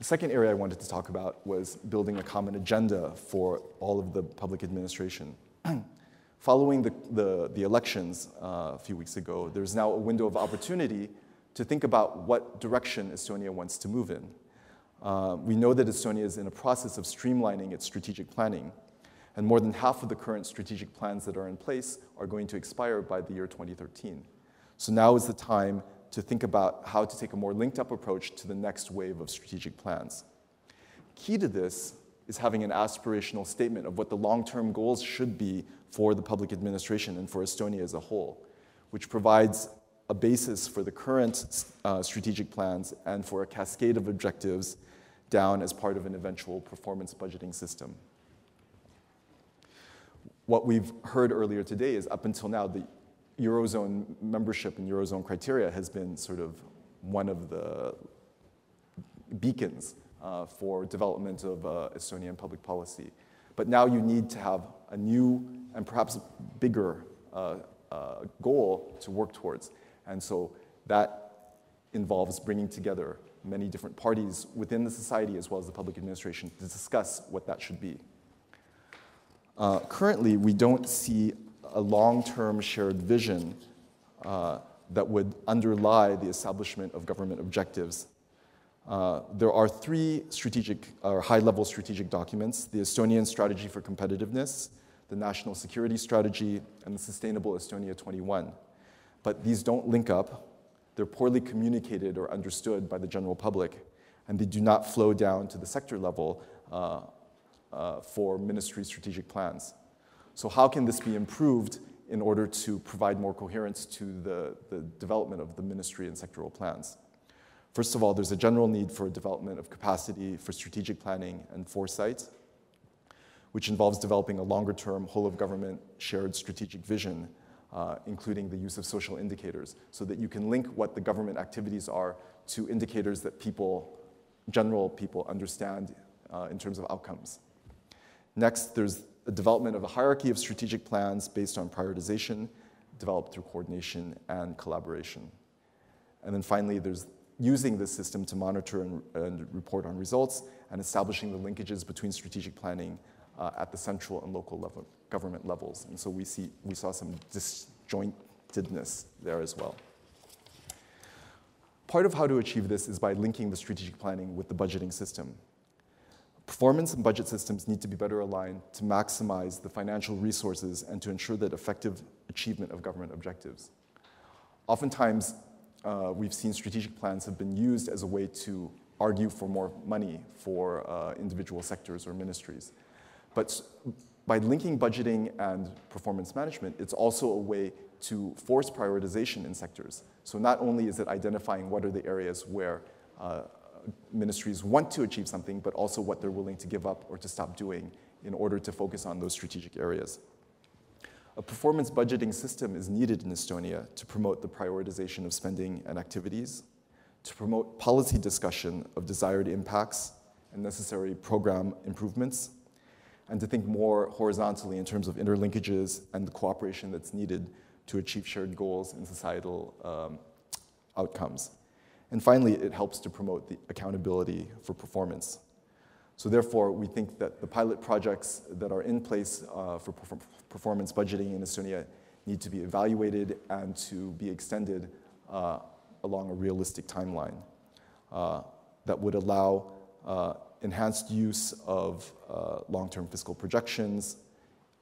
The second area I wanted to talk about was building a common agenda for all of the public administration. Following the elections a few weeks ago, there's now a window of opportunity to think about what direction Estonia wants to move in. We know that Estonia is in a process of streamlining its strategic planning, and more than half of the current strategic plans that are in place are going to expire by the year 2013. So now is the time to think about how to take a more linked up approach to the next wave of strategic plans. Key to this is having an aspirational statement of what the long-term goals should be for the public administration and for Estonia as a whole, which provides a basis for the current strategic plans and for a cascade of objectives down as part of an eventual performance budgeting system. What we've heard earlier today is up until now, the Eurozone membership and Eurozone criteria has been sort of one of the beacons for development of Estonian public policy. But now you need to have a new and perhaps bigger goal to work towards. And so that involves bringing together many different parties within the society as well as the public administration to discuss what that should be. Currently, we don't see a long-term shared vision that would underlie the establishment of government objectives. There are three strategic or high-level strategic documents: the Estonian Strategy for Competitiveness, the National Security Strategy, and the Sustainable Estonia 21. But these don't link up. They're poorly communicated or understood by the general public, and they do not flow down to the sector level for ministry strategic plans. So how can this be improved in order to provide more coherence to the development of the ministry and sectoral plans? First of all, there's a general need for development of capacity for strategic planning and foresight, which involves developing a longer-term whole-of-government shared strategic vision, including the use of social indicators, so that you can link what the government activities are to indicators that general people understand in terms of outcomes. Next, there's the development of a hierarchy of strategic plans based on prioritization, developed through coordination and collaboration. And then finally, there's using this system to monitor and report on results and establishing the linkages between strategic planning at the central and local government levels. And so we saw some disjointedness there as well. Part of how to achieve this is by linking the strategic planning with the budgeting system. Performance and budget systems need to be better aligned to maximize the financial resources and to ensure that effective achievement of government objectives. Oftentimes, we've seen strategic plans have been used as a way to argue for more money for individual sectors or ministries. But by linking budgeting and performance management, it's also a way to force prioritization in sectors. So not only is it identifying what are the areas where ministries want to achieve something, but also what they're willing to give up or to stop doing in order to focus on those strategic areas. A performance budgeting system is needed in Estonia to promote the prioritization of spending and activities, to promote policy discussion of desired impacts and necessary program improvements, and to think more horizontally in terms of interlinkages and the cooperation that's needed to achieve shared goals and societal outcomes. And finally, it helps to promote the accountability for performance. So therefore, we think that the pilot projects that are in place for performance budgeting in Estonia need to be evaluated and to be extended along a realistic timeline that would allow enhanced use of long-term fiscal projections,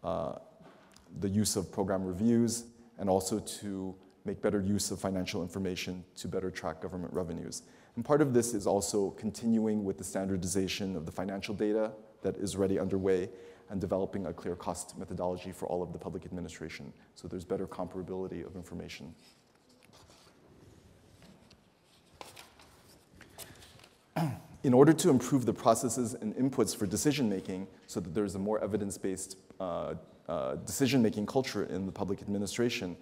the use of program reviews, and also to make better use of financial information to better track government revenues. And part of this is also continuing with the standardization of the financial data that is already underway and developing a clear cost methodology for all of the public administration, so there's better comparability of information. In order to improve the processes and inputs for decision-making so that there's a more evidence-based decision-making culture in the public administration,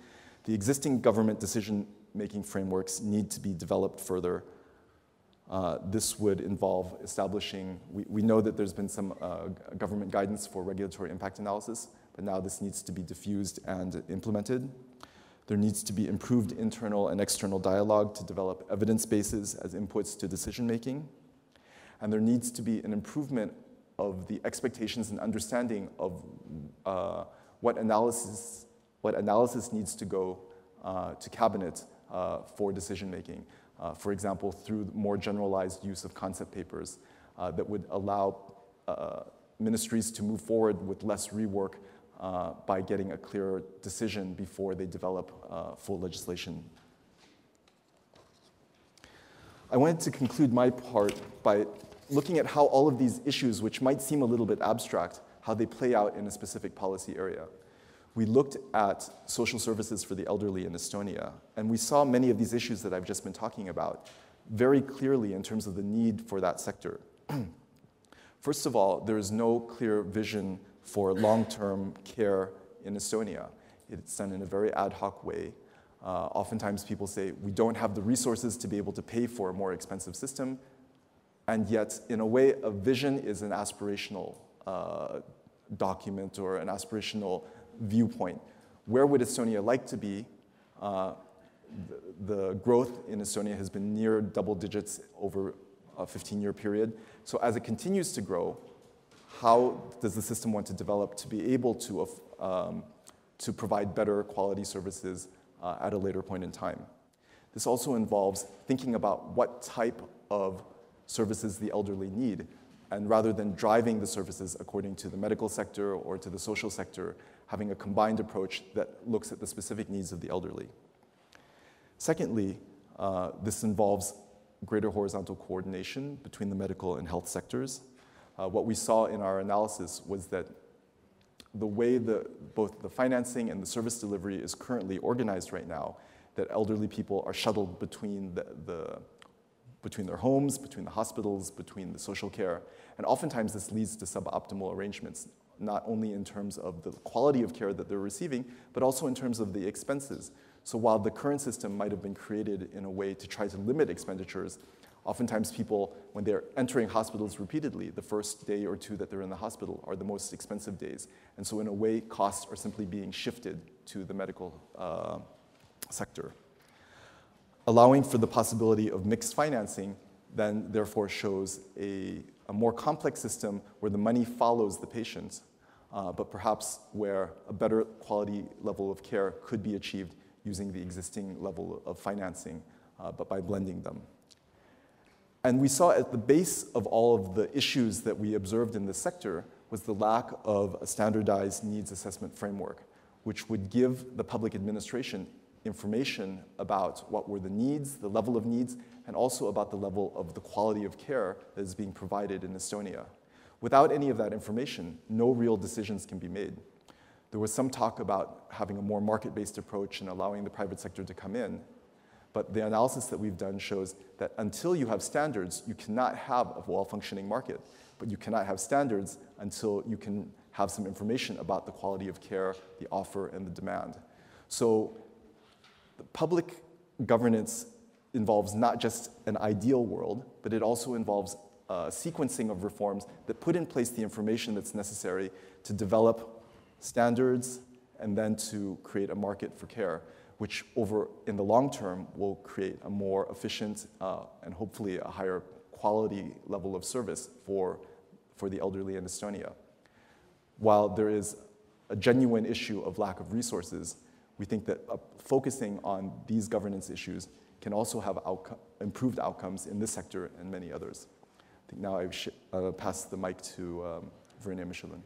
the existing government decision-making frameworks need to be developed further. This would involve establishing, we know that there's been some government guidance for regulatory impact analysis, but now this needs to be diffused and implemented. There needs to be improved internal and external dialogue to develop evidence bases as inputs to decision-making. And there needs to be an improvement of the expectations and understanding of what analysis needs to go to cabinet for decision making. For example, through more generalized use of concept papers that would allow ministries to move forward with less rework by getting a clearer decision before they develop full legislation. I wanted to conclude my part by looking at how all of these issues, which might seem a little bit abstract, how they play out in a specific policy area. We looked at social services for the elderly in Estonia, and we saw many of these issues that I've just been talking about very clearly in terms of the need for that sector. First of all, there is no clear vision for long-term care in Estonia. It's done in a very ad hoc way. Oftentimes people say, we don't have the resources to be able to pay for a more expensive system, and yet, in a way, a vision is an aspirational document or an aspirational viewpoint. Where would Estonia like to be? The growth in Estonia has been near double digits over a 15-year period. So as it continues to grow, how does the system want to develop to be able to provide better quality services at a later point in time? This also involves thinking about what type of services the elderly need, and rather than driving the services according to the medical sector or to the social sector, having a combined approach that looks at the specific needs of the elderly. Secondly, this involves greater horizontal coordination between the medical and health sectors. What we saw in our analysis was that the way both the financing and the service delivery is currently organized right now, that elderly people are shuttled between between their homes, between the hospitals, between the social care. And oftentimes this leads to suboptimal arrangements, not only in terms of the quality of care that they're receiving, but also in terms of the expenses. So while the current system might have been created in a way to try to limit expenditures, oftentimes people, when they're entering hospitals repeatedly, the first day or two that they're in the hospital are the most expensive days. And so in a way, costs are simply being shifted to the medical sector. Allowing for the possibility of mixed financing then therefore shows a more complex system where the money follows the patient, but perhaps where a better quality level of care could be achieved using the existing level of financing, but by blending them. And we saw at the base of all of the issues that we observed in this sector was the lack of a standardized needs assessment framework, which would give the public administration information about what were the needs, the level of needs, and also about the level of the quality of care that is being provided in Estonia. Without any of that information, no real decisions can be made. There was some talk about having a more market-based approach and allowing the private sector to come in, but the analysis that we've done shows that until you have standards, you cannot have a well-functioning market, but you cannot have standards until you can have some information about the quality of care, the offer, and the demand. So the public governance involves not just an ideal world, but it also involves a sequencing of reforms that put in place the information that's necessary to develop standards and then to create a market for care, which in the long term will create a more efficient and hopefully a higher quality level of service for the elderly in Estonia. While there is a genuine issue of lack of resources, we think that focusing on these governance issues can also have improved outcomes in this sector and many others. I think now I pass the mic to Verena Michelin.